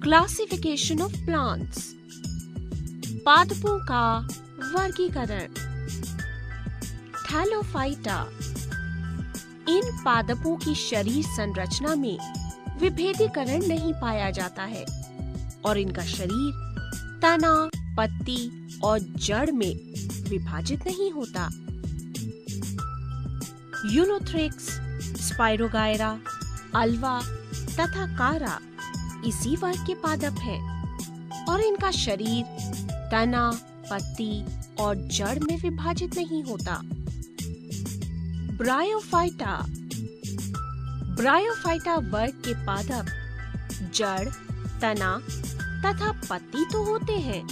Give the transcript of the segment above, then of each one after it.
Classification of plants, पादपों का वर्गीकरण। थैलोफाइटा, इन पादपों की शरीर संरचना में विभेदीकरण नहीं पाया जाता है और इनका शरीर तना, पत्ती और जड़ में विभाजित नहीं होता। यूलोथ्रिक्स, स्पाइरोगायरा, अल्वा तथा कारा इसी वर्ग के पादप हैं और इनका शरीर तना, पत्ती और जड़ में विभाजित नहीं होता। ब्रायोफाइटा, ब्रायोफाइटा वर्ग के पादप जड़, तना तथा पत्ती तो होते हैं,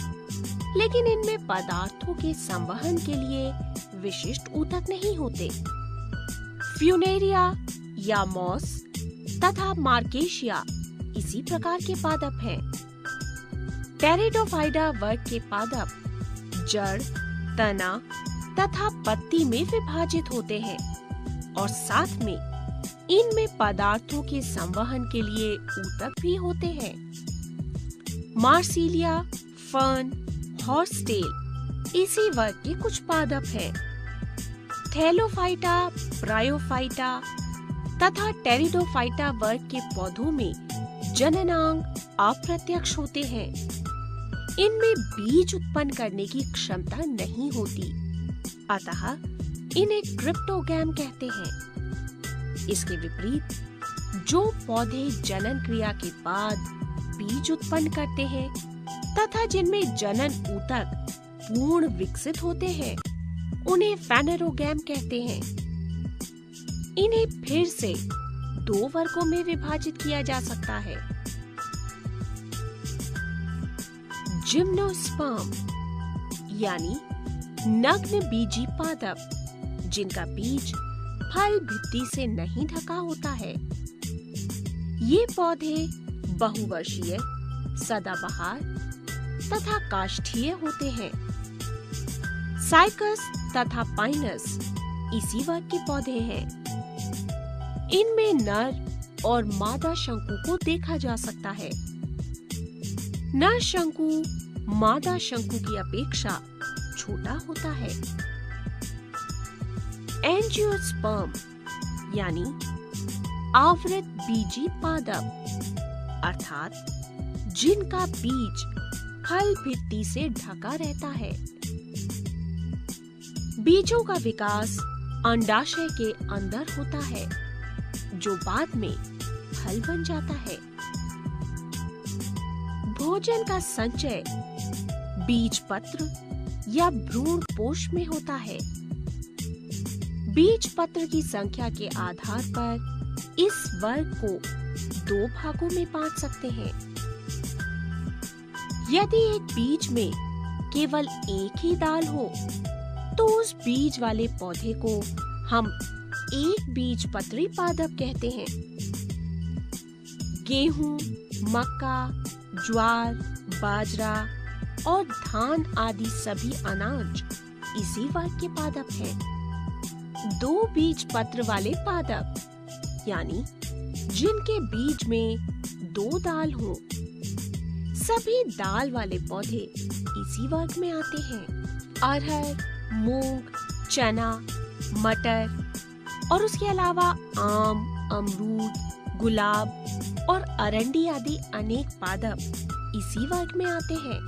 लेकिन इनमें पदार्थों के संवहन के लिए विशिष्ट ऊतक नहीं होते। फ्यूनेरिया या मॉस तथा मार्केशिया इसी प्रकार के पादप हैं। टेरिडोफाइडा वर्ग के पादप जड़, तना तथा पत्ती में विभाजित होते हैं और साथ में इनमें पदार्थों के संवहन के लिए ऊतक भी होते हैं। मार्सिलिया, फर्न, हॉर्सटेल इसी वर्ग के कुछ पादप हैं। थैलोफाइटा, ब्रायोफाइटा तथा टेरिडोफाइटा वर्ग के पौधों में जननांग अप्रत्यक्ष होते हैं। इनमें बीज उत्पन्न करने की क्षमता नहीं होती, अतः इन्हें क्रिप्टोगैम कहते हैं। इसके विपरीत जो पौधे जनन क्रिया के बाद बीज उत्पन्न करते हैं तथा जिनमें जनन ऊतक पूर्ण विकसित होते हैं, उन्हें फेनेरोगैम कहते हैं। इन्हें फिर से दो वर्गों में विभाजित किया जा सकता है। जिम्नोस्पर्म यानी नग्न बीजी पादप, जिनका बीज फल भित्ति से नहीं ढका होता है। ये पौधे बहुवर्षीय, सदाबहार तथा काष्ठीय होते हैं। साइकस तथा पाइनस इसी वर्ग के पौधे हैं। इनमें नर और मादा शंकु को देखा जा सकता है। नर शंकु मादा शंकु की अपेक्षा छोटा होता है। एंजियोस्पर्म यानी आवृत बीजी पादप, अर्थात जिनका बीज फल भित्ति से ढका रहता है। बीजों का विकास अंडाशय के अंदर होता है, जो बाद में फल बन जाता है। भोजन का संचय बीज पत्र या भ्रूण पोष में होता है। बीज पत्र की संख्या के आधार पर इस वर्ग को दो भागों में बांट सकते हैं। यदि एक बीज में केवल एक ही दाल हो, तो उस बीज वाले पौधे को हम एक बीज पत्री पादप कहते हैं। गेहूं, मक्का, ज्वार, बाजरा और धान आदि सभी अनाज इसी वर्ग के पादप हैं। दो बीज पत्र वाले पादप यानी जिनके बीज में दो दाल हो, सभी दाल वाले पौधे इसी वर्ग में आते हैं। अरहर, मूंग, चना, मटर और उसके अलावा आम, अमरूद, गुलाब और अरंडी आदि अनेक पादप इसी वर्ग में आते हैं।